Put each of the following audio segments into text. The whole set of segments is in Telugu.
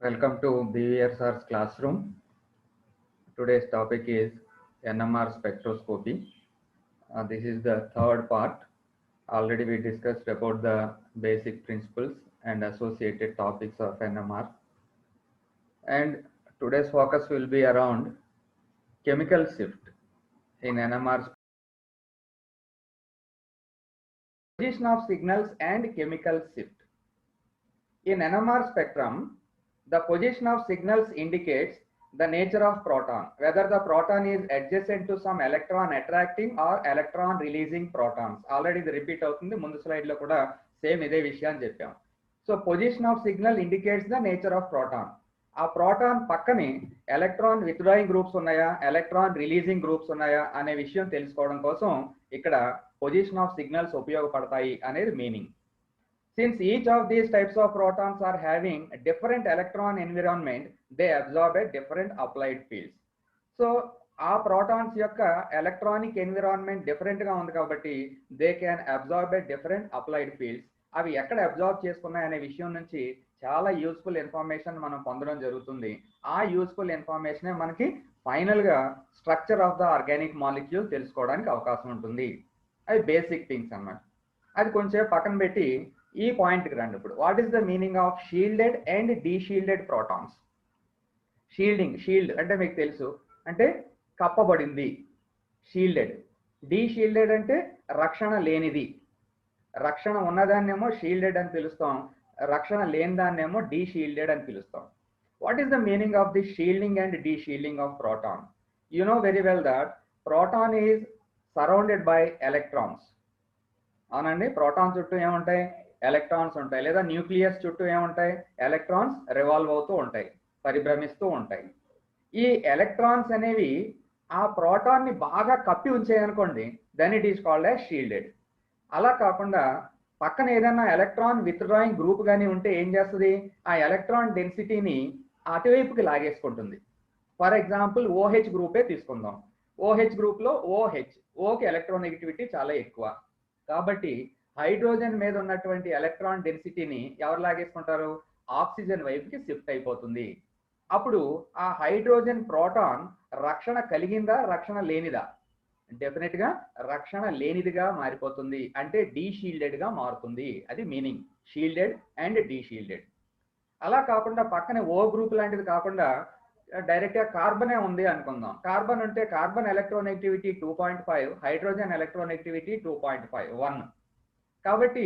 Welcome to BVSR's classroom. Today's topic is NMR spectroscopy. This is the third part. Already we discussed about the basic principles and associated topics of NMR. And today's focus will be around chemical shift in NMR. Position of signals and chemical shift. In NMR spectrum, the position of signals indicates the nature of proton, whether the proton is adjacent to some electron attracting or electron releasing protons. Already the repeat అవుతుంది ముందు స్లైడ్ లో కూడా సేమ్ ఇదే విషయాన్ని చెప్పాం. So position of signal indicates the nature of proton. ఆ ప్రోటాన్ పక్కనే ఎలక్ట్రాన్ విత్డ్రాయింగ్ గ్రూప్స్ ఉన్నాయా, ఎలక్ట్రాన్ రిలీజింగ్ గ్రూప్స్ ఉన్నాయా అనే విషయం తెలుసుకోవడం కోసం ఇక్కడ పొజిషన్ ఆఫ్ సిగ్నల్స్ ఉపయోగపడతాయి అనేది meaning. Since each of these types of protons are having a different electron environment, they absorb a different applied fields. So, ఆ protons యొక్క electronic environment different గా ఉంది కాబట్టి they can absorb a different applied fields. అవి ఎక్కడ అబ్జార్బ్ చేసుకున్నాయి అనే విషయం నుంచి చాలా యూస్ఫుల్ ఇన్ఫర్మేషన్ మనం పొందడం జరుగుతుంది. ఆ యూస్ఫుల్ ఇన్ఫర్మేషనే మనకి ఫైనల్ గా structure of the organic molecule తెలుసుకోవడానికి అవకాశం ఉంటుంది. అవి బేసిక్ థింగ్స్ అన్నమాట. అది కొంచెం పక్కన పెట్టి ఈ పాయింట్కి రండి. ఇప్పుడు what is the meaning of shielded and deshielded protons? Shield అంటే మీకు తెలుసు, అంటే కప్పబడింది, షీల్డెడ్. డీషీల్డెడ్ అంటే రక్షణ లేనిది. రక్షణ ఉన్నదాన్నేమో షీల్డెడ్ అని పిలుస్తాం, రక్షణ లేని దాన్నేమో డీషీల్డెడ్ అని పిలుస్తాం. What is the meaning of the shielding and deshielding of proton? You know very well that proton is surrounded by electrons. అవునండి, ప్రోటాన్ చుట్టూ ఏముంటాయి? ఎలక్ట్రాన్స్ ఉంటాయి. లేదా న్యూక్లియస్ చుట్టూ ఏముంటాయి? ఎలక్ట్రాన్స్ రివాల్వ్ అవుతూ ఉంటాయి, పరిభ్రమిస్తూ ఉంటాయి. ఈ ఎలక్ట్రాన్స్ అనేవి ఆ ప్రోటాన్ని బాగా కప్పి ఉంచాయనుకోండి, then it is called as shielded. అలా కాకుండా పక్కన ఏదైనా ఎలక్ట్రాన్ విత్డ్రాయింగ్ గ్రూప్ కానీ ఉంటే ఏం చేస్తుంది? ఆ ఎలక్ట్రాన్ డెన్సిటీని అటువైపుకి లాగేసుకుంటుంది. ఫర్ ఎగ్జాంపుల్ OH గ్రూపే తీసుకుందాం. OH గ్రూప్లో ఓకి ఎలక్ట్రోనెగటివిటీ చాలా ఎక్కువ కాబట్టి హైడ్రోజన్ మీద ఉన్నటువంటి ఎలక్ట్రాన్ డెన్సిటీని ఎవరు లాగేసుకుంటారు? ఆక్సిజన్ వైపుకి షిఫ్ట్ అయిపోతుంది. అప్పుడు ఆ హైడ్రోజన్ ప్రోటాన్ రక్షణ కలిగిందా, రక్షణ లేనిదా? డెఫినెట్ గా రక్షణ లేనిదిగా మారిపోతుంది, అంటే డీషీల్డెడ్ గా మారుతుంది. అది మీనింగ్, షీల్డెడ్ అండ్ డీషీల్డెడ్. అలా కాకుండా పక్కనే O గ్రూప్ లాంటిది కాకుండా డైరెక్ట్ గా కార్బనే ఉంది అనుకుందాం. కార్బన్ ఉంటే కార్బన్ ఎలక్ట్రోనెగటివిటీ 2.5, హైడ్రోజన్ ఎలక్ట్రోనెగటివిటీ 2.5, 1. కాబట్టి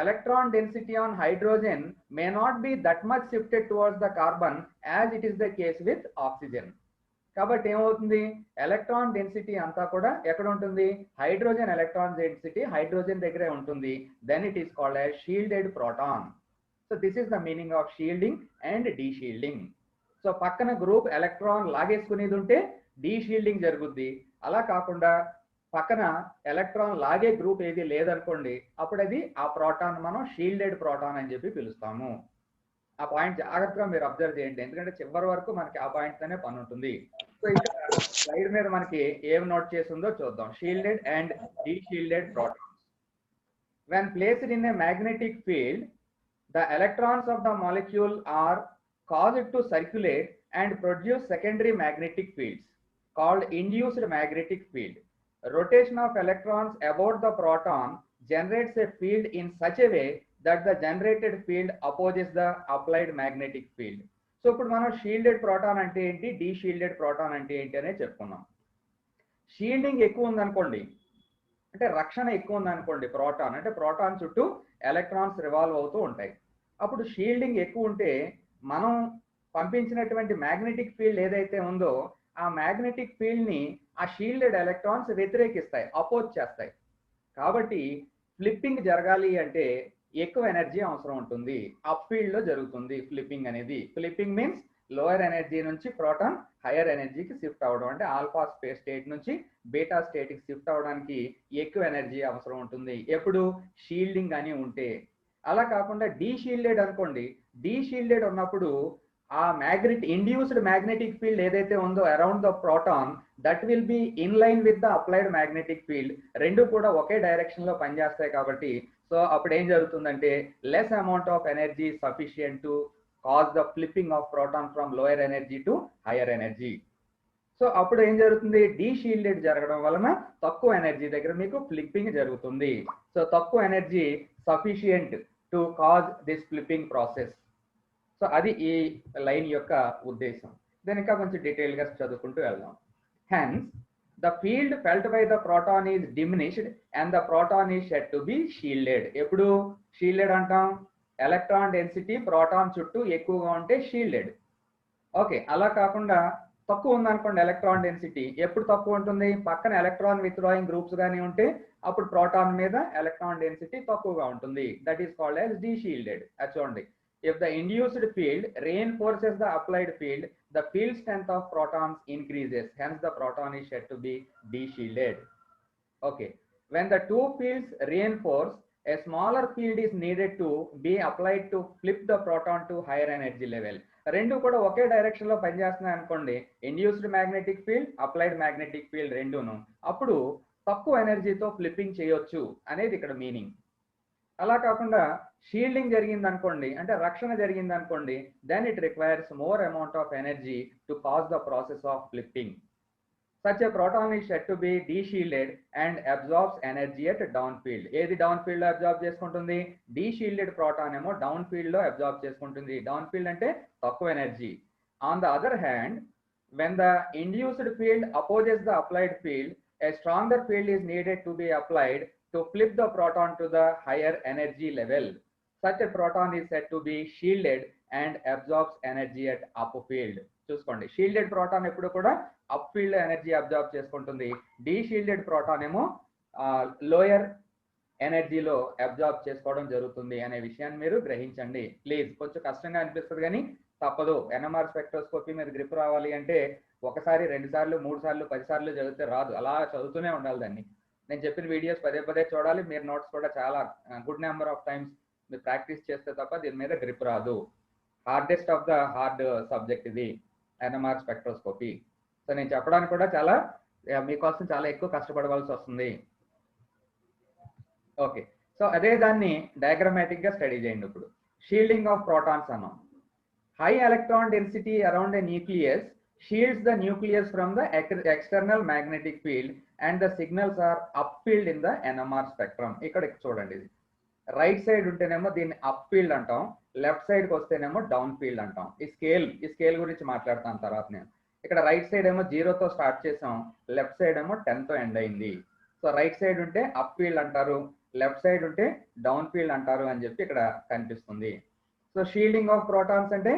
electron density on hydrogen may not be that much shifted towards the carbon as it is the case with oxygen. కాబట్టి ఏమవుతుంది? ఎలక్ట్రాన్ డెన్సిటీ అంతా కూడా ఎక్కడ ఉంటుంది? హైడ్రోజన్ ఎలక్ట్రాన్ డెన్సిటీ హైడ్రోజన్ దగ్గరే ఉంటుంది. Then it is called as shielded proton. So this is the meaning of shielding and deshielding. So పక్కన గ్రూప్ ఎలక్ట్రాన్ లాగేసుకునేది ఉంటే డీషీల్డింగ్ జరుగుద్ది. అలా కాకుండా పక్కన ఎలక్ట్రాన్ లాగే గ్రూప్ ఏది లేదనుకోండి, అప్పుడు అది ఆ ప్రోటాన్ మనం షీల్డెడ్ ప్రోటాన్ అని చెప్పి పిలుస్తాము. ఆ పాయింట్ జాగ్రత్తగా మీరు అబ్జర్వ్ చేయండి, ఎందుకంటే చివరి వరకు మనకి ఆ పాయింట్ తోనే పని ఉంటుంది. సో ఇక్కడ స్లైడ్ మీద మనకి ఏం నోట్ చేసిందో చూద్దాం. Shielded and deshielded protons. When placed in a magnetic field, the electrons of the molecule are caused to circulate and produce secondary magnetic fields called induced magnetic field. Rotation of electrons about the proton generates a field in such a way that the generated field opposes the applied magnetic field. So ఇప్పుడు మనం షీల్డెడ్ ప్రోటాన్ అంటే ఏంటి, డీషీల్డెడ్ ప్రోటాన్ అంటే ఏంటి అనేది చెప్పుకున్నాం. షీల్డింగ్ ఎక్కువ ఉందనుకోండి, అంటే రక్షణ ఎక్కువ ఉందనుకోండి, ప్రోటాన్ అంటే ప్రోటాన్ చుట్టూ ఎలక్ట్రాన్స్ రివాల్వ్ అవుతూ ఉంటాయి. అప్పుడు షీల్డింగ్ ఎక్కువ ఉంటే మనం పంపించినటువంటి మ్యాగ్నెటిక్ ఫీల్డ్ ఏదైతే ఉందో ఆ మ్యాగ్నెటిక్ ఫీల్డ్ ని ఆ షీల్డెడ్ ఎలక్ట్రాన్స్ వ్యతిరేకిస్తాయి, అపోజ్ చేస్తాయి. కాబట్టి ఫ్లిప్పింగ్ జరగాలి అంటే ఎక్కువ ఎనర్జీ అవసరం ఉంటుంది. అప్ ఫీల్డ్ లో జరుగుతుంది ఫ్లిప్పింగ్ అనేది. ఫ్లిప్పింగ్ మీన్స్ లోయర్ ఎనర్జీ నుంచి ప్రోటాన్ హైయర్ ఎనర్జీకి షిఫ్ట్ అవ్వడం, అంటే ఆల్ఫా స్టేట్ నుంచి బీటా స్టేట్ కి షిఫ్ట్ అవడానికి ఎక్కువ ఎనర్జీ అవసరం ఉంటుంది ఎప్పుడు షీల్డింగ్ అని ఉంటే. అలా కాకుండా డీషీల్డెడ్ అనుకోండి, డీషీల్డెడ్ ఉన్నప్పుడు ఆ ఇండ్యూస్డ్ మ్యాగ్నెటిక్ ఫీల్డ్ ఏదైతే ఉందో around the proton, that will be in line with the applied magnetic field. రెండు కూడా ఒకే డైరెక్షన్ లో పనిచేస్తాయి కాబట్టి సో అప్పుడు ఏం జరుగుతుందంటే less amount of energy sufficient to cause the flipping of proton from lower energy to higher energy. So అప్పుడు ఏం జరుగుతుంది, డీషీల్డెడ్ జరగడం వలన తక్కువ ఎనర్జీ దగ్గర మీకు ఫ్లిప్పింగ్ జరుగుతుంది. సో తక్కువ energy sufficient to cause this flipping process. So అది ఈ లైన్ యొక్క ఉద్దేశం. దీని ఇంకా కొంచెం డీటెయిల్గా చదువుకుంటూ వెళ్దాం. Hence the field felt by the proton is diminished and the proton is said to be shielded. ఎప్పుడు షీల్డెడ్ అంటాం, ఎలక్ట్రాన్ డెన్సిటీ ప్రోటాన్ చుట్టూ ఎక్కువగా ఉంటే షీల్డెడ్. ఓకే, అలా కాకుండా తక్కువ ఉందనుకోండి ఎలక్ట్రాన్ డెన్సిటీ, ఎప్పుడు తక్కువ ఉంటుంది, పక్కన ఎలక్ట్రాన్ విత్డ్రాయింగ్ గ్రూప్స్ కానీ ఉంటే అప్పుడు ప్రోటాన్ మీద ఎలక్ట్రాన్ డెన్సిటీ తక్కువగా ఉంటుంది. That is called as deshielded. అది చూడండి, if the induced field reinforces the applied field, the field strength of protons increases, hence the proton is said to be deshielded. Okay, when the two fields reinforce, a smaller field is needed to be applied to flip the proton to higher energy level. రెండు కూడా ఒకే డైరెక్షన్ లో పనిచేస్తున్నాయి అనుకోండి, induced magnetic field, applied magnetic field రెండును, అప్పుడు తక్కువ ఎనర్జీతో ఫ్లిప్పింగ్ చేయొచ్చు అనేది ఇక్కడ మీనింగ్. అలా కాకుండా షీల్డింగ్ జరిగింది అనుకోండి, అంటే రక్షణ జరిగింది అనుకోండి, then it requires more amount of energy to cause the process of flipping. Such a proton is said to be deshielded and absorbs energy at down field. ఏది డౌన్ ఫీల్డ్ లో అబ్జార్బ్ చేసుకుంటుంది, డీషీల్డెడ్ ప్రోటాన్ ఏమో డౌన్ ఫీల్డ్ లో అబ్జార్బ్ చేసుకుంటుంది. డౌన్ ఫీల్డ్ అంటే తక్కువ energy. On the other hand, when the induced field opposes the applied field, a stronger field is needed to be applied to flip the proton to the higher energy level. Such a proton is said to be shielded and absorbs energy at up field. చూసుకోండి, షీల్డెడ్ ప్రోటాన్ ఎప్పుడు కూడా అప్ ఫీల్డ్ ఎనర్జీ అబ్జార్బ్ చేసుకుంటుంది, డీషీల్డెడ్ ప్రోటాన్ ఏమో లోయర్ ఎనర్జీలో అబ్జార్బ్ చేసుకోవడం జరుగుతుంది అనే విషయాన్ని మీరు గ్రహించండి. ప్లీజ్, కొంచెం కష్టంగా అనిపిస్తుంది కానీ తప్పదు. ఎన్ఎంఆర్ స్పెక్ట్రోస్కోపీ మీద గ్రిప్ రావాలి అంటే ఒకసారి, 2 సార్లు, 3 సార్లు, 10 సార్లు చదివితే రాదు. అలా చదువుతూనే ఉండాలి దాన్ని. నేను చెప్పిన వీడియోస్ పదే పదే చూడాలి. మీరు నోట్స్ కూడా చాలా గుడ్ నెంబర్ ఆఫ్ టైమ్స్ మీరు ప్రాక్టీస్ చేస్తే తప్ప దీని మీద గ్రిప్ రాదు. Hardest of the hard subject ఇది ఎన్ఎంఆర్ స్పెక్ట్రోస్కోపీ. సో నేను చెప్పడానికి కూడా చాలా మీకోసం చాలా ఎక్కువ కష్టపడవలసి వస్తుంది. ఓకే, సో అదే దాన్ని డయాగ్రమాటిక్ గా స్టడీ చేయండి. ఇప్పుడు షీల్డింగ్ ఆఫ్ ప్రోటాన్స్ అన్నాం. High electron density around a nucleus shields the nucleus from the external magnetic field and the signals are upfield in the NMR spectrum. ఇక్కడ చూడండి, ఇది రైట్ సైడ్ ఉంటేనేమో దీన్ని అప్ ఫీల్డ్ అంటాం, లెఫ్ట్ సైడ్ కి వస్తేనేమో డౌన్ ఫీల్డ్ అంటాం. ఈ స్కేల్ గురించి మాట్లాడతాను తర్వాత నేను. ఇక్కడ రైట్ సైడ్ ఏమో 0తో స్టార్ట్ చేసాం, లెఫ్ట్ సైడ్ ఏమో 10తో ఎండ్ అయింది. సో రైట్ సైడ్ ఉంటే అప్ ఫీల్డ్ అంటారు, లెఫ్ట్ సైడ్ ఉంటే డౌన్ ఫీల్డ్ అంటారు అని చెప్పి ఇక్కడ కనిపిస్తుంది. సో షీల్డింగ్ ఆఫ్ ప్రోటాన్స్ అంటే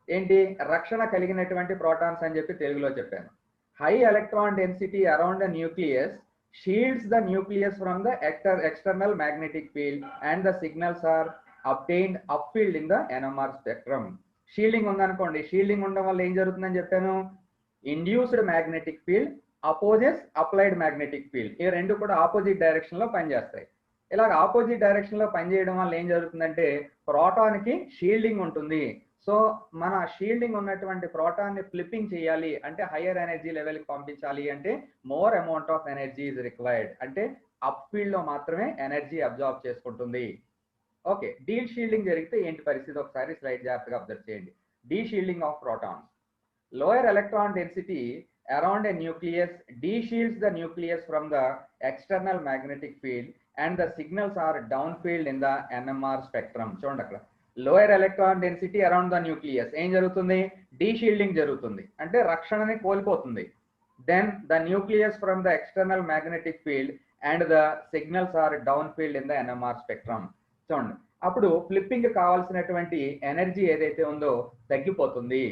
ఏంటి, రక్షణ కలిగినటువంటి ప్రోటాన్స్ అని చెప్పి తెలుగులో చెప్పాను. High electron density around the nucleus shields the nucleus from the external magnetic field and the signals are obtained up field in the NMR spectrum. Shielding ఉందనుకోండి, షీల్డింగ్ ఉండడం వల్ల ఏం జరుగుతుందని చెప్పాను, induced magnetic field opposes applied magnetic field, ఈ రెండు కూడా ఆపోజిట్ డైరెక్షన్ లో పనిచేస్తాయి. ఇలాగ ఆపోజిట్ డైరెక్షన్ లో పనిచేయడం వల్ల ఏం జరుగుతుందంటే ప్రోటాన్ కి షీల్డింగ్ ఉంటుంది. సో మన షీల్డింగ్ ఉన్నటువంటి ప్రోటాన్ ని ఫ్లిప్పింగ్ చేయాలి అంటే హయ్యర్ ఎనర్జీ లెవెల్ కి పంపించాలి అంటే more amount of energy is required. అంటే అప్ ఫీల్డ్ లో మాత్రమే ఎనర్జీ అబ్జార్బ్ చేసుకుంటుంది. ఓకే, డీ షీల్డింగ్ జరిగితే ఏంటి పరిస్థితి ఒకసారి స్లైడ్ జాగ్రత్తగా అబ్జర్వ్ చేయండి. Deshielding of protons. Lower electron density around a nucleus de-shields the nucleus from the external magnetic field and the signals are downfield in the NMR spectrum. చూడండి, అక్కడ lower electron density around the nucleus ఏం జరుగుతుంది, డీషీల్డింగ్ జరుగుతుంది అంటే రక్షణని కోల్పోతుంది. Then the nucleus from the external magnetic field and the signals are down field in the NMR spectrum. చూడండి, అప్పుడు ఫ్లిప్పింగ్ కావాల్సినటువంటి ఎనర్జీ ఏదైతే ఉందో తగ్గిపోతుంది.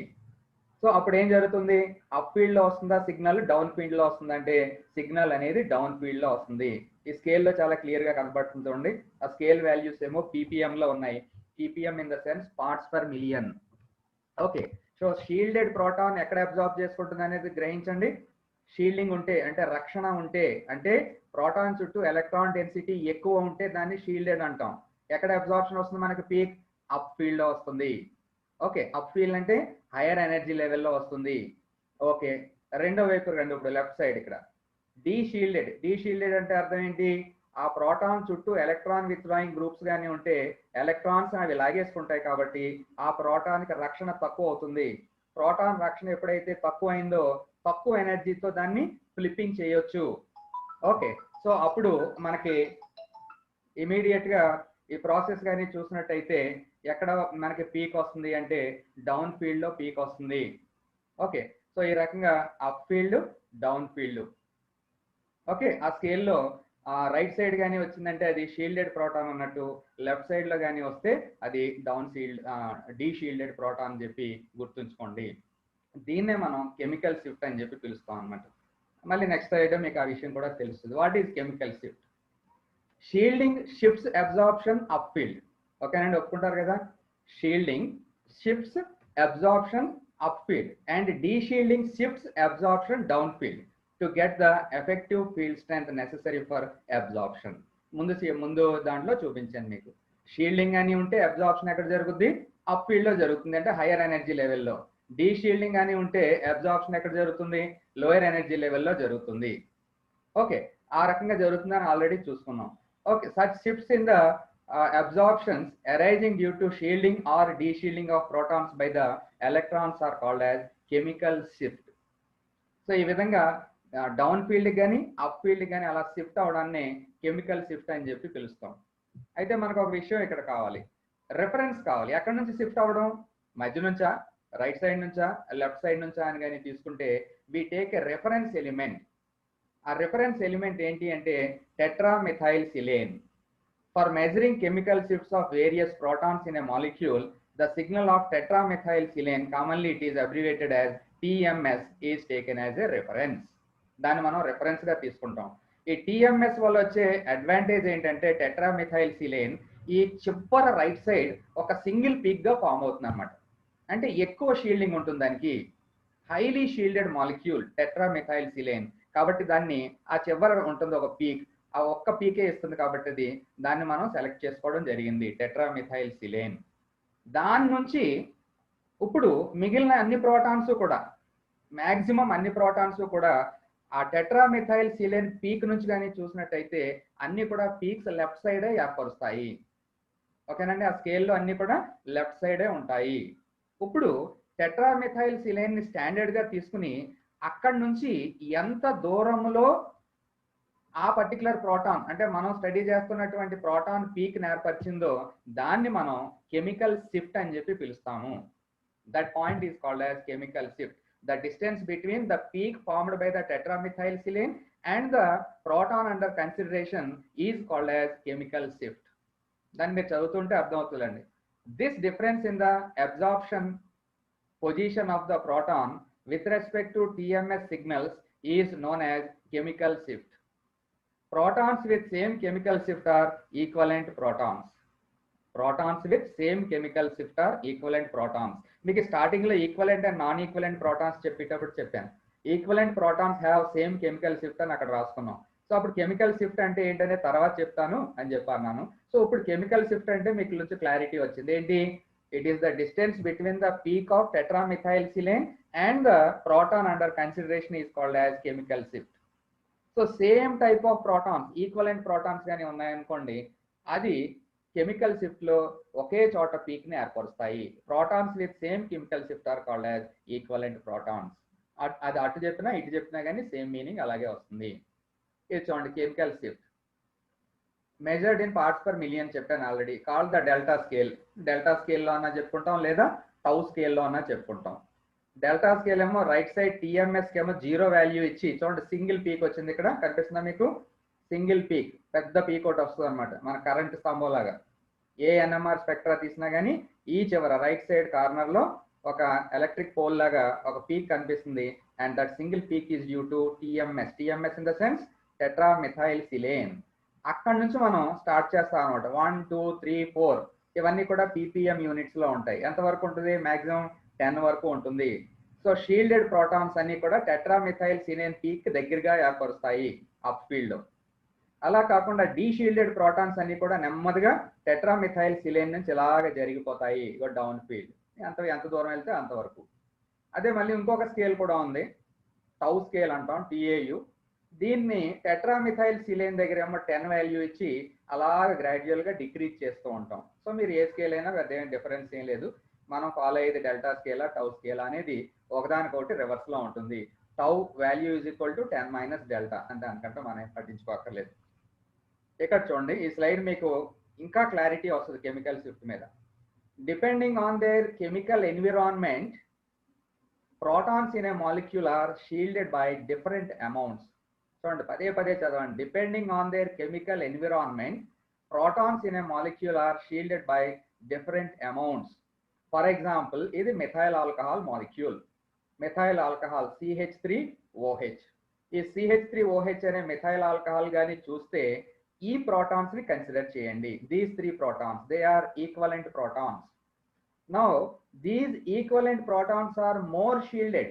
సో అప్పుడు ఏం జరుగుతుంది, అప్ ఫీల్డ్ లో వస్తుందా సిగ్నల్, డౌన్ ఫీల్డ్ లో వస్తుందంటే సిగ్నల్ అనేది డౌన్ ఫీల్డ్ లో వస్తుంది. ఈ స్కేల్లో చాలా క్లియర్ గా కనబడుతుంది చూడండి. ఆ స్కేల్ వాల్యూస్ ఏమో పీపీఎం లో ఉన్నాయి. Ppm in the sense parts per million. Okay, so shielded proton ఎక్కడ అబ్జార్బ్ చేసుకుంటుంది అనేది గ్రహించండి. షీల్డింగ్ ఉంటే అంటే రక్షణ ఉంటే, అంటే ప్రోటాన్ చుట్టూ ఎలక్ట్రాన్ డెన్సిటీ ఎక్కువ ఉంటే దాన్ని షీల్డెడ్ అంటాం. ఎక్కడ అబ్జార్ప్షన్ వస్తుంది మనకి, పీక్ అప్ ఫీల్డ్ లో వస్తుంది. ఓకే, అప్ ఫీల్డ్ అంటే హైయర్ ఎనర్జీ లెవెల్లో వస్తుంది. ఓకే, రెండో వైపు రండి. ఇప్పుడు లెఫ్ట్ సైడ్ ఇక్కడ డీషీల్డెడ్. డీషీల్డెడ్ అంటే అర్థం ఏంటి, ఆ ప్రోటాన్ చుట్టూ ఎలక్ట్రాన్ విత్డ్రాయింగ్ గ్రూప్స్ కానీ ఉంటే ఎలక్ట్రాన్స్ అవి లాగేసుకుంటాయి కాబట్టి ఆ ప్రోటాన్కి రక్షణ తక్కువ అవుతుంది. ప్రోటాన్ రక్షణ ఎప్పుడైతే తక్కువ అయిందో తక్కువ ఎనర్జీతో దాన్ని ఫ్లిప్పింగ్ చేయొచ్చు. ఓకే, సో అప్పుడు మనకి ఇమీడియట్ గా ఈ ప్రాసెస్ కానీ చూసినట్టయితే ఎక్కడ మనకి పీక్ వస్తుంది అంటే డౌన్ ఫీల్డ్ లో పీక్ వస్తుంది. ఓకే, సో ఈ రకంగా up field down field. Okay, ఆ స్కేల్లో రైట్ సైడ్ కానీ వచ్చిందంటే అది షీల్డెడ్ ప్రోటాన్ అన్నట్టు, లెఫ్ట్ సైడ్ లో కానీ వస్తే అది down shield deshielded proton అని చెప్పి గుర్తుంచుకోండి. దీన్నే మనం కెమికల్ షిఫ్ట్ అని చెప్పి పిలుస్తాం అనమాట. మళ్ళీ నెక్స్ట్ సైడ్ మీకు ఆ విషయం కూడా తెలుస్తుంది. What is chemical shift? Shielding shifts absorption up field. ఓకేనండి, ఒప్పుకుంటారు కదా? Shielding shifts absorption up field and deshielding shifts absorption down field to get the effective field strength necessary for absorption. ముందు దాంట్లో చూపించాను మీకు. షీల్డింగ్ అని ఉంటే అబ్జార్ప్షన్ ఎక్కడ జరుగుద్ది? అప్ ఫీల్డ్ లో జరుగుతుంది, అంటే హైయర్ ఎనర్జీ లెవెల్లో. డీషీల్డింగ్ అని ఉంటే అబ్జార్ప్షన్ ఎక్కడ జరుగుతుంది? లోయర్ ఎనర్జీ లెవెల్లో జరుగుతుంది. ఓకే, ఆ రకంగా జరుగుతుందని ఆల్రెడీ చూసుకున్నాం. Okay, such shifts in the absorptions arising due to shielding or deshielding of protons by the electrons are called as chemical shift. So ఈ విధంగా డౌన్ ఫీల్డ్ కానీ అప్ ఫీల్డ్ కానీ అలా షిఫ్ట్ అవడాన్ని కెమికల్ షిఫ్ట్ అని చెప్పి పిలుస్తాం. అయితే మనకు ఒక విషయం ఇక్కడ కావాలి, రెఫరెన్స్ కావాలి. ఎక్కడి నుంచి షిఫ్ట్ అవ్వడం? మధ్య నుంచా, రైట్ సైడ్ నుంచా, లెఫ్ట్ సైడ్ నుంచా అని కానీ తీసుకుంటే we take a reference element. ఆ రెఫరెన్స్ ఎలిమెంట్ ఏంటి అంటే tetramethylsilane. For measuring chemical shifts of various protons in a molecule, the signal of tetramethylsilane, commonly it is abbreviated as TMS, is taken as a reference. దాన్ని మనం రెఫరెన్స్ గా తీసుకుంటాం. ఈ TMS వల్ల వచ్చే అడ్వాంటేజ్ ఏంటంటే టెట్రామిథైల్సిలేన్ ఈ చివర రైట్ సైడ్ ఒక సింగిల్ పీక్ గా ఫామ్ అవుతుంది అనమాట. అంటే ఎక్కువ షీల్డింగ్ ఉంటుంది దానికి. హైలీ షీల్డెడ్ మాలిక్యూల్ టెట్రామిథైల్సిలేన్ కాబట్టి దాన్ని ఆ చివర ఉంటుంది ఒక పీక్, ఆ ఒక్క పీకే ఇస్తుంది కాబట్టి దాన్ని మనం సెలెక్ట్ చేసుకోవడం జరిగింది, టెట్రామిథైల్సిలేన్. దాని నుంచి ఇప్పుడు మిగిలిన అన్ని ప్రోటాన్స్ కూడా, మ్యాక్సిమం అన్ని ప్రోటాన్స్ కూడా ఆ టెట్రామిథైల్సిలేన్ పీక్ నుంచి కానీ చూసినట్టయితే అన్ని కూడా పీక్స్ లెఫ్ట్ సైడే ఏర్పరుస్తాయి. ఓకేనండి, ఆ స్కేల్లో అన్ని కూడా లెఫ్ట్ సైడే ఉంటాయి. ఇప్పుడు టెట్రామిథైల్సిలేన్ ని స్టాండర్డ్ గా తీసుకుని అక్కడి నుంచి ఎంత దూరంలో ఆ పర్టికులర్ ప్రోటాన్, అంటే మనం స్టడీ చేస్తున్నటువంటి ప్రోటాన్ పీక్ ఏర్పరిచిందో దాన్ని మనం కెమికల్ షిఫ్ట్ అని చెప్పి పిలుస్తాము. That point is called as chemical shift. The distance between the peak formed by the tetramethylsilane and the proton under consideration is called as chemical shift. Then మీరు చదువుతుంటే అర్థం అవుతుందండి. This difference in the absorption position of the proton with respect to TMS signals is known as chemical shift. Protons with same chemical shift are equivalent protons. Protons with same chemical shift are equivalent protons. మీకు స్టార్టింగ్ లో equivalent and non equivalent protons చెప్పేటప్పుడు చెప్పాను. Equivalent protons have same chemical shift అని అక్కడ రాసుకున్నాం. సో అప్పుడు కెమికల్ షిఫ్ట్ అంటే ఏంటనే తర్వాత చెప్తాను అని చెప్పాను. సో ఇప్పుడు కెమికల్ షిఫ్ట్ అంటే మీకు నుంచి క్లారిటీ వచ్చింది. ఏంటి? It is the distance between the peak of tetramethylsilane and the proton under consideration is called as chemical shift. So same type of protons, equivalent protons కానీ ఉన్నాయనుకోండి, అది కెమికల్ షిఫ్ట్ లో ఒకే చోట పీక్ ని ఏర్పరుస్తాయి. Protons with same chemical shift are called as equivalent protons. అది అటు చెప్పినా ఇటు చెప్పినా కానీ సేమ్ మీనింగ్ అలాగే వస్తుంది. ఇది చూడండి, chemical shift measured in parts per million చెప్పాను already. Called the delta scale. Delta స్కేల్లో అన్నా చెప్పుకుంటాం, లేదా టౌ స్కేల్లో అన్నా చెప్పుకుంటాం. డెల్టా స్కేల్ ఏమో రైట్ సైడ్ టీఎంఎస్ కి ఏమో 0 వాల్యూ ఇచ్చి, చూడండి సింగిల్ పీక్ వచ్చింది ఇక్కడ, కనిపిస్తుందా మీకు? సింగిల్ పీక్, పెద్ద పీక్ ఒకటి వస్తుంది అనమాట, మన కరెంట్ స్తంభం లాగా. ఏ ఎన్ఎంఆర్ స్పెక్ట్రా తీసినా కానీ ఈ చివర రైట్ సైడ్ కార్నర్ లో ఒక ఎలక్ట్రిక్ పోల్ లాగా ఒక పీక్ కనిపిస్తుంది. And that single peak is due to TMS. TMS in the sense tetramethylsilane. అక్కడ నుంచి మనం స్టార్ట్ చేస్తాం అనమాట. 1, 2, 3, 4 ఇవన్నీ కూడా పీపీఎం యూనిట్స్ లో ఉంటాయి. ఎంత వరకు ఉంటుంది? మాక్సిమం 10 వరకు ఉంటుంది. సో షీల్డెడ్ ప్రోటాన్స్ అన్ని కూడా టెట్రామిథైల్సిలేన్ పీక్ దగ్గరగా ఏర్పరుస్తాయి అప్ ఫీల్డ్ లో. అలా కాకుండా డీషీల్డెడ్ ప్రోటాన్స్ అన్ని కూడా నెమ్మదిగా టెట్రామిథైల్సిలేన్ నుంచి ఇలాగ జరిగిపోతాయి డౌన్ ఫీల్డ్. ఎంత దూరం వెళ్తే అంతవరకు. అదే మళ్ళీ ఇంకొక స్కేల్ కూడా ఉంది, టౌ స్కేల్ అంటాం, టిఏయు. దీన్ని టెట్రామిథైల్ సిలేన్ దగ్గర ఏమో 10 వాల్యూ ఇచ్చి అలాగ గ్రాడ్యువల్గా డిక్రీజ్ చేస్తూ ఉంటాం. సో మీరు ఏ స్కేల్ అయినా పెద్ద ఏం డిఫరెన్స్ ఏం లేదు. మనం ఫాలో అయ్యేది డెల్టా స్కేలా టౌ స్కేలా అనేది ఒకదానికొకటి రివర్స్లో ఉంటుంది. Tau value is equal to 10 minus delta అంటే దానికంటే మనం పట్టించుకోక్కర్లేదు. ఇక్కడ చూడండి ఈ స్లైడ్ మీకు ఇంకా క్లారిటీ వస్తుంది కెమికల్ షిఫ్ట్ మీద. Depending on their chemical environment, protons in a molecule are shielded by different amounts. చూడండి పదే పదే చదవండి. Depending on their chemical environment, protons in a molecule are shielded by different amounts. For example ఇది methyl alcohol molecule. Methyl alcohol CH3OH. ఈ CH3OH అనే మెథైల్ ఆల్కహాల్ కానీ చూస్తే ఈ protons ని కన్సిడర్ చేయండి. These 3 protons, they are equivalent protons. Now these equivalent protons are more shielded,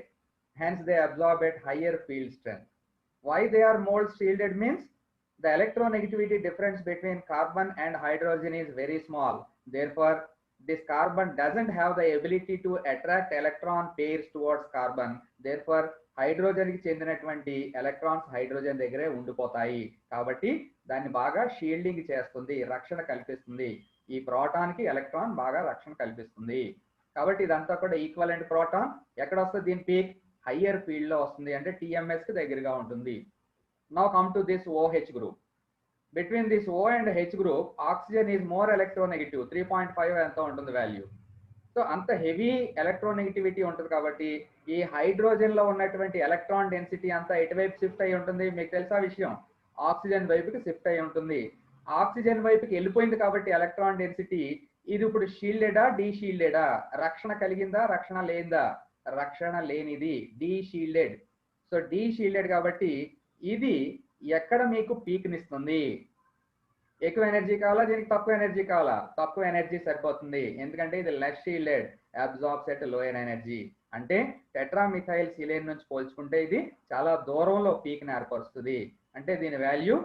hence they absorb at higher field strength. Why they are more shielded means the electronegativity difference between carbon and hydrogen is very small. Therefore this carbon doesn't have the ability to attract electron pairs towards carbon. Therefore hydrogen కి చెందినటువంటి ఎలక్ట్రాన్స్ హైడ్రోజన్ దగ్గరే ఉండిపోతాయి. కాబట్టి దాన్ని బాగా షీల్డింగ్ చేస్తుంది, రక్షణ కల్పిస్తుంది. ఈ ప్రోటాన్ కి ఎలక్ట్రాన్ బాగా రక్షణ కల్పిస్తుంది. కాబట్టి ఇదంతా కూడా ఈక్వలెంట్ ప్రోటాన్. ఎక్కడ వస్తుంది దీని పీక్? హయ్యర్ ఫీల్డ్ లో వస్తుంది, అంటే టిఎంఎస్ కి దగ్గరగా ఉంటుంది. Now come to this OH group. Between this O and H group oxygen is more electronegative, 3.5 ఎంత ఉంటుంది వాల్యూ. సో అంత హెవీ ఎలక్ట్రోనెగటివిటీ ఉంటుంది కాబట్టి ఈ హైడ్రోజన్ లో ఉన్నటువంటి ఎలక్ట్రాన్ డెన్సిటీ అంతా ఎటువైపు షిఫ్ట్ అయి ఉంటుంది? మీకు తెలుసా విషయం, ఆక్సిజన్ వైపుకి షిఫ్ట్ అయి ఉంటుంది. ఆక్సిజన్ వైపుకి వెళ్ళిపోయింది కాబట్టి ఎలక్ట్రాన్ డెన్సిటీ ఇది ఇప్పుడు షీల్డెడా డీషీల్డెడా? రక్షణ కలిగిందా రక్షణ లేనిదా? రక్షణ లేనిది, డీషీల్డెడ్. సో డీషీల్డెడ్ కాబట్టి ఇది ఎక్కడ మీకు పీక్నిస్తుంది? ఎక్కువ ఎనర్జీ కావాలా దీనికి తక్కువ ఎనర్జీ కావాలా? తక్కువ ఎనర్జీ సరిపోతుంది, ఎందుకంటే ఇది less shielded, absorbs at lower energy. అంటే టెట్రామిథైల్ సిలేన్ నుంచి పోల్చుకుంటే ఇది చాలా దూరంలో పీక్ని ఏర్పరుస్తుంది. అంటే దీని వాల్యూ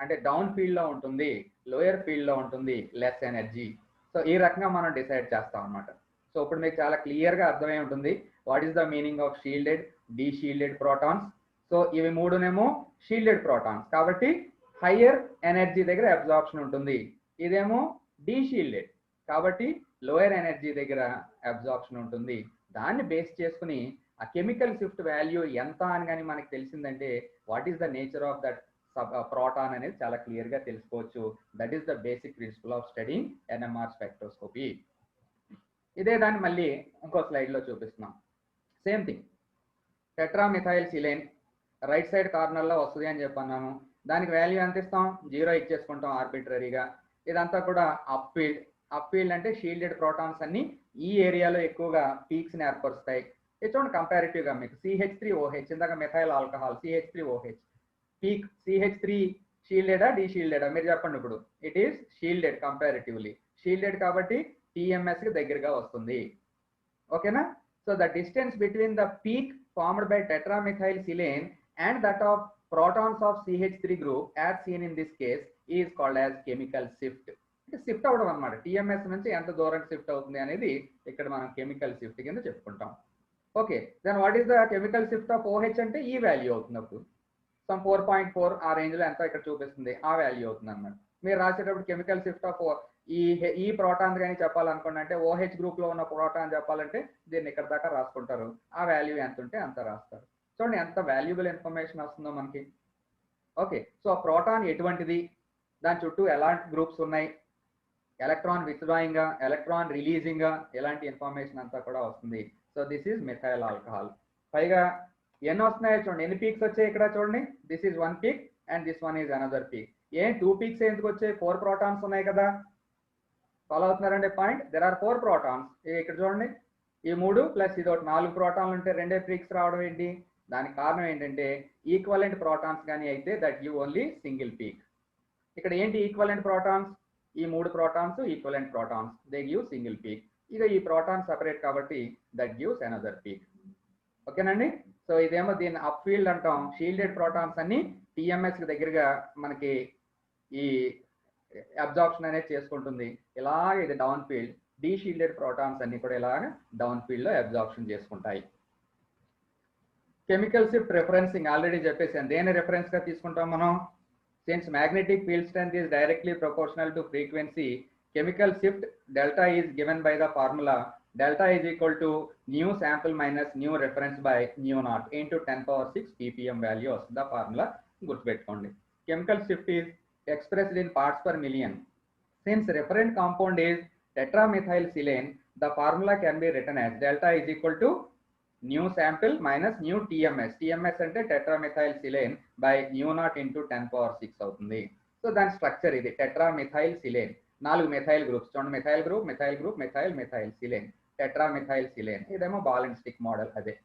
అంటే డౌన్ ఫీల్డ్ లో ఉంటుంది, లోయర్ ఫీల్డ్ లో ఉంటుంది, లెస్ ఎనర్జీ. సో ఈ రకంగా మనం డిసైడ్ చేస్తాం అన్నమాట. సో ఇప్పుడు మీకు చాలా క్లియర్ గా అర్థమై ఉంటుంది what is the meaning of shielded, deshielded protons. So ఇవి మూడునేమో షీల్డెడ్ ప్రోటాన్స్ కాబట్టి హయ్యర్ ఎనర్జీ దగ్గర అబ్జార్ప్షన్ ఉంటుంది. ఇదేమో డీషీల్డెడ్ కాబట్టి లోయర్ ఎనర్జీ దగ్గర అబ్జార్ప్షన్ ఉంటుంది. దాన్ని బేస్ చేసుకుని ఆ కెమికల్ షిఫ్ట్ వాల్యూ ఎంత అని కానీ మనకి తెలిసిందంటే what is the nature of that proton అనేది చాలా క్లియర్ గా తెలుసుకోవచ్చు. That is the basic principle of studying NMR spectroscopy. ఇదే దాన్ని మళ్ళీ ఇంకో స్లైడ్ లో చూపిస్తున్నాం. Same thing, tetramethyl silane right side corner లో వస్తుంది అని చెప్పన్నాను. దానికి వాల్యూ ఎంత ఇస్తాం? 0 ఇచ్చేసుకుంటాం ఆర్బిటరీగా. ఇదంతా కూడా అప్ ఫీల్డ్. అప్ ఫీల్డ్ అంటే షీల్డెడ్ ప్రోటాన్స్ అన్ని ఈ ఏరియాలో ఎక్కువగా పీక్స్ ని ఏర్పరుస్తాయి. ఇది చూడండి కంపారిటివ్ గా మీకు CH3OH, ఇందాక methyl alcohol CH3OH peak. CH3 షీల్డెడా డీషీల్డెడా మీరు చెప్పండి. ఇప్పుడు it is shielded, comparatively shielded కాబట్టి టిఎంఎస్ కి దగ్గరగా వస్తుంది. ఓకేనా? So the distance between the peak formed by tetramethyl silane and that of protons of CH3 group as seen in this case is called as chemical shift. Shift అవడం అన్నమాట. టిఎంఎస్ నుంచి ఎంత దూరం షిఫ్ట్ అవుతుంది అనేది ఇక్కడ మనం కెమికల్ షిఫ్ట్ కింద చెప్పుకుంటాం. Okay, then what is the chemical shift of OH అంటే ఈ వాల్యూ అవుతుంది. అప్పుడు సమ్ 4.4 ఆ రేంజ్ లో ఎంత ఇక్కడ చూపిస్తుంది, ఆ వాల్యూ అవుతుంది అన్నమాట. మీరు రాసేటప్పుడు కెమికల్ షిఫ్ట్ ఆఫ్ ఈ ప్రోటాన్ కానీ చెప్పాలనుకోండి, అంటే OH గ్రూప్ లో ఉన్న ప్రోటాన్ చెప్పాలంటే దీన్ని ఇక్కడ దాకా రాసుకుంటారు. ఆ వాల్యూ ఎంత ఉంటే అంత రాస్తారు. చూడండి ఎంత వాల్యుబుల్ ఇన్ఫర్మేషన్ వస్తుందో మనకి. ఓకే, సో ప్రోటాన్ ఎటువంటిది, దాని చుట్టూ ఎలాంటి గ్రూప్స్ ఉన్నాయి, ఎలక్ట్రాన్ విత్డ్రాయింగ్ గా ఎలక్ట్రాన్ రిలీజింగ్ గా ఇలాంటి ఇన్ఫర్మేషన్ అంతా కూడా వస్తుంది. So this is methyl alcohol. పైగా ఎన్ని వస్తున్నాయో చూడండి, ఎన్ని పీక్స్ వచ్చాయి ఇక్కడ చూడండి. This is 1 peak and this one is another peak. 2 peaks ఎందుకు వచ్చాయి? 4 ప్రోటాన్స్ ఉన్నాయి కదా. ఫాలో అవుతున్నారండి పాయింట్? There are 4 protons. ఇక్కడ చూడండి, ఈ 3 ప్లస్ ఇది ఒకటి 4 ప్రోటాన్లు ఉంటే 2 పీక్స్ రావడం ఏంటి? దానికి కారణం ఏంటంటే ఈక్వలెంట్ ప్రోటాన్స్ కానీ అయితే that give only single peak. ఇక్కడ ఏంటి ఈక్వలెంట్ ప్రోటాన్స్? ఈ 3 protons equivalent protons, they give single peak. ఇక ఈ ప్రోటాన్ సెపరేట్ కాబట్టి దట్ గివ్స్ అనదర్ పీక్. ఓకేనండి? సో ఇదేమో దీన్ని అప్ ఫీల్డ్ అంటాం. షీల్డెడ్ ప్రోటాన్స్ అన్ని టిఎంఎస్ కి దగ్గరగా మనకి ఈ అబ్జార్ప్షన్ అనేది చేసుకుంటుంది. ఇలాగ ఇది డౌన్ ఫీల్డ్. డీషీల్డెడ్ ప్రోటాన్స్ అన్ని కూడా ఇలాగ డౌన్ ఫీల్డ్ లో అబ్జార్ప్షన్ చేసుకుంటాయి. కెమికల్ షిఫ్ట్ రిఫరెన్సింగ్ ఆల్రెడీ చెప్పేసాను. దేని రిఫరెన్స్ గా తీసుకుంటాం మనం? Since magnetic field strength is directly proportional to frequency, chemical shift delta is given by the formula delta is equal to new sample minus new reference by new naught into 10⁶ ppm value వస్తుంది. ఆ ఫార్ములా గుర్తుపెట్టుకోండి. Chemical shift is expressed in parts per million. Since referent compound is tetramethylsilane, the formula can be written as delta is equal to new sample minus new TMS. TMS అంటే tetramethylsilane by nu naught into 10⁶ అవుతుంది. సో దాని స్ట్రక్చర్ ఇది tetramethylsilane. 4 మెథైల్ గ్రూప్స్ చూడండి, methyl group, methyl group, methyl, methyl, silane, tetramethylsilane. ఇదేమో బాల్ అండ్ స్టిక్ మోడల్ అదే.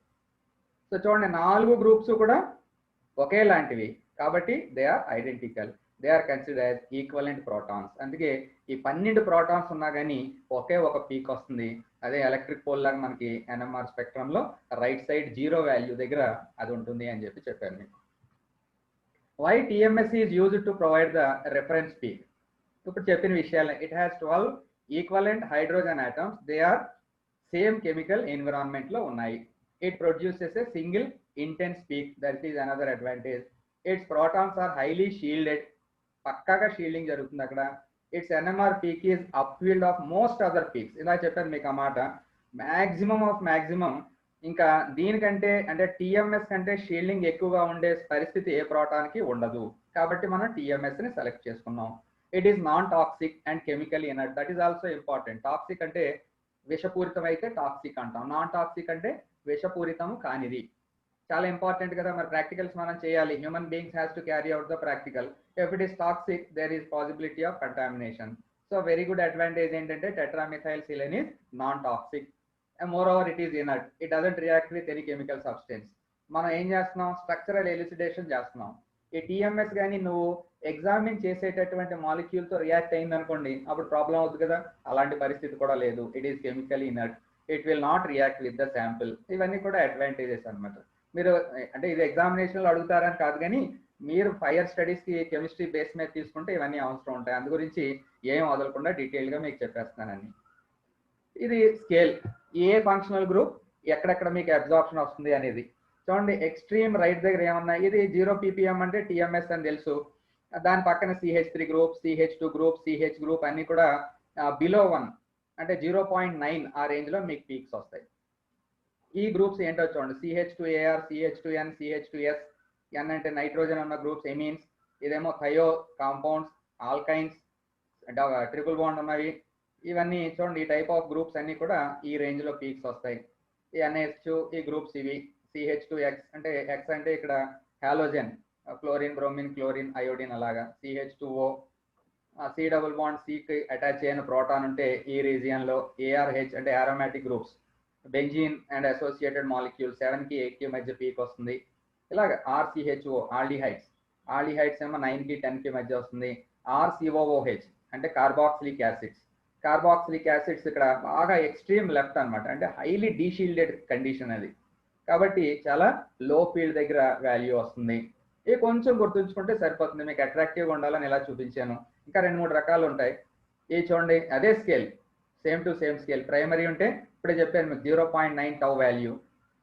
సో చూడండి 4 గ్రూప్స్ కూడా ఒకేలాంటివి కాబట్టి they are identical. They are considered as equivalent protons. అందుకే ఈ 12 ప్రోటాన్స్ ఉన్నా కానీ ఒకే ఒక పీక్ వస్తుంది. అదే ఎలక్ట్రిక్ పోల్ లాగా మనకి ఎన్ఎంఆర్ స్పెక్ట్రమ్ లో రైట్ సైడ్ 0 వాల్యూ దగ్గర అది ఉంటుంది అని చెప్పాను మీకు. Why TMS is used to provide the reference peak? ఇప్పుడు చెప్పిన విషయాలు, it has 12 equivalent hydrogen atoms. They are same chemical environment లో ఉన్నాయి. It produces a single intense peak. That is another advantage. Its protons are highly shielded. పక్కాగా షీల్డింగ్ జరుగుతుంది అక్కడ. Its NMR peak is up field of most other peaks. ఇలా చెప్పాను మీకు అన్నమాట. Maximum of maximum. ఇంకా దీనికంటే అంటే టిఎంఎస్ కంటే షీల్డింగ్ ఎక్కువగా ఉండే పరిస్థితి ఏ ప్రోటాన్కి ఉండదు. కాబట్టి మనం టిఎంఎస్ ని సెలెక్ట్ చేసుకున్నాం. It is non toxic and chemical inert. That is also important. Toxic అంటే విషపూరితం అయితే టాక్సిక్ అంటాం. నాన్ టాక్సిక్ అంటే విషపూరితం కానిది. చాలా ఇంపార్టెంట్ కదా, మరి ప్రాక్టికల్స్ మనం చేయాలి. Human beings has to carry out the practical. If it is toxic there is possibility of contamination. So very good advantage ఏంటంటే tetramethylsilane is non toxic. Moreover it is inert. It doesn't react with any chemical substance. మనం ఏం చేస్తున్నాం? స్ట్రక్చరల్ ఎలిసిడేషన్ చేస్తున్నాం. ఈ టిఎంఎస్ కానీ నువ్వు ఎగ్జామిన్ చేసేటటువంటి మాలిక్యూల్ తో రియాక్ట్ అయింది అనుకోండి, అప్పుడు ప్రాబ్లం అవుతుంది కదా. అలాంటి పరిస్థితి కూడా లేదు. It is chemical inert. It will not react with the sample. ఇవన్నీ కూడా అడ్వాంటేజెస్ అనమాట. మీరు అంటే ఇది ఎగ్జామినేషన్లో అడుగుతారని కాదు, కానీ మీరు హైయర్ స్టడీస్కి కెమిస్ట్రీ బేస్ మీద తీసుకుంటే ఇవన్నీ అవసరం ఉంటాయి. అందు గురించి ఏం వదలకుండా డీటెయిల్గా మీకు చెప్పేస్తున్నానండి. ఇది స్కేల్. ఏ ఫంక్షనల్ గ్రూప్ ఎక్కడెక్కడ మీకు అబ్జార్ప్షన్ వస్తుంది అనేది చూడండి. ఎక్స్ట్రీమ్ రైట్ దగ్గర ఏమన్నా ఇది 0 ppm అంటే టిఎంఎస్ అని తెలుసు. దాని పక్కన CH3 group, CH2 group, CH group అన్ని కూడా బిలో 1 అంటే 0.9 ఆ రేంజ్లో మీకు పీక్స్ వస్తాయి. ఈ గ్రూప్స్ ఏంటో చూడండి. CH2AR, CH2N, CH2S. N అంటే నైట్రోజన్ ఉన్న గ్రూప్స్ ఎమీన్స్. ఇదేమో thio compounds, alkynes, triple bond ఉన్నవి. ఇవన్నీ చూడండి. ఈ టైప్ ఆఫ్ గ్రూప్స్ అన్ని కూడా ఈ రేంజ్ లో పీక్స్ వస్తాయి. ఈ NH2 ఈ గ్రూప్స్ ఇవి. CH2X అంటే X అంటే ఇక్కడ halogen, chlorine, bromine, chlorine, iodine అలాగా. CH2O, C డబుల్ బాండ్ Cకి అటాచ్ అయిన ప్రోటాన్ ఉంటే ఈ రీజియన్ లో. ARH అంటే aromatic groups, benzene and associated molecule 7కి 8కి మధ్య పీక్ వస్తుంది. ఇలాగ RCHO ఆల్డిహైడ్స్. ఆల్డిహైడ్స్ ఏమో 9కి 10కి మధ్య వస్తుంది. RCOOH అంటే కార్బాక్సిలిక్ యాసిడ్స్. కార్బాక్సిలిక్ యాసిడ్స్ ఇక్కడ బాగా ఎక్స్ట్రీమ్ లెఫ్ట్ అనమాట. అంటే హైలీ డీషీల్డెడ్ కండిషన్ అది. కాబట్టి చాలా లో ఫీల్డ్ దగ్గర వాల్యూ వస్తుంది. ఇది కొంచెం గుర్తుంచుకుంటే సరిపోతుంది. మీకు అట్రాక్టివ్గా ఉండాలని ఇలా చూపించాను. ఇంకా 2-3 రకాలు ఉంటాయి. ఇది చూడండి. అదే scale, same to same scale. Primary ఉంటే ఇప్పుడే చెప్పాను మీకు 0.9 tau value,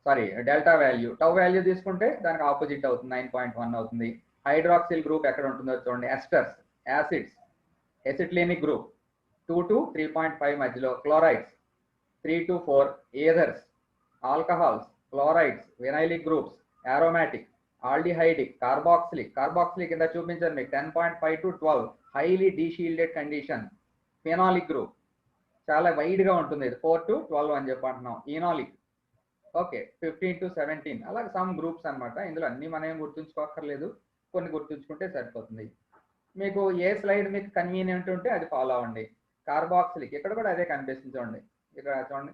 sorry delta value. Tau value తీసుకుంటే దానికి ఆపోజిట్ అవుతుంది, 9.1 అవుతుంది. హైడ్రాక్సిల్ గ్రూప్ ఎక్కడ ఉంటుందో చూడండి. Esters, acids, acetylenic group 2 to 3.5 మధ్యలో. Chlorides 3 to 4. Ethers, alcohols, chlorides, vinylic groups, aromatic, aldehydic, carboxylic. Carboxylic కింద చూపించాను మీకు 10.5 to 12 highly deshielded condition. Phenolic group చాలా వైడ్ గా ఉంటుంది. 4 to 12 అని చెప్పి అంటున్నాం. Enolic okay 15 to 17. అలాగే సమ్ గ్రూప్స్ అనమాట. ఇందులో అన్ని మనం ఏం గుర్తుంచుకోక్కర్లేదు, కొన్ని గుర్తుంచుకుంటే సరిపోతుంది. మీకు ఏ స్లైడ్ మీకు కన్వీనియంట్ ఉంటే అది ఫాలో అవ్వండి. కార్బాక్సిలిక్ ఇక్కడ కూడా అదే కనిపిస్తుంది చూడండి. ఇక్కడ చూడండి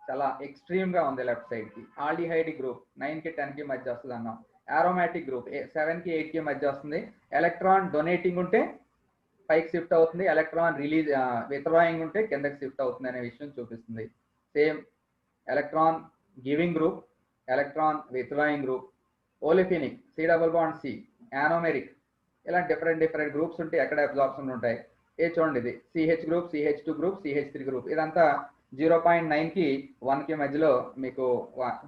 చాలా ఎక్స్ట్రీమ్ గా ఉంది లెఫ్ట్ సైడ్ కి. ఆల్డిహైడిక్ గ్రూప్ 9కి 10కి మధ్య వస్తుంది అన్నాం. ఆరోమాటిక్ గ్రూప్ 7కి 8కి మధ్య వస్తుంది. ఎలక్ట్రాన్ డొనేటింగ్ ఉంటే పైకి షిఫ్ట్ అవుతుంది. ఎలక్ట్రాన్ రిలీజ్ విత్డ్రాయింగ్ ఉంటే కిందకి షిఫ్ట్ అవుతుంది అనే విషయం చూపిస్తుంది. Same electron giving group, electron withdrawing group. Olefinic C double bond C, anomeric. ఇలా డిఫరెంట్ గ్రూప్స్ ఉంటే ఎక్కడ అబ్జార్ప్షన్ ఉంటాయి. ఏ చూడండి ఇది CH group, CH2 group, CH3 group. ఇదంతా 0.9 కి 1 కి మధ్యలో మీకు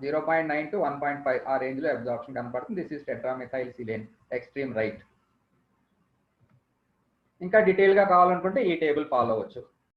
0.9 to 1.5 ఆ రేంజ్ లో అబ్జార్ప్షన్ కనపడుతుంది. This is tetramethylsilane extreme right. ఇంకా డీటెయిల్ గా కావాలనుకుంటే ఈ టేబుల్ ఫాలో అవ్వచ్చు.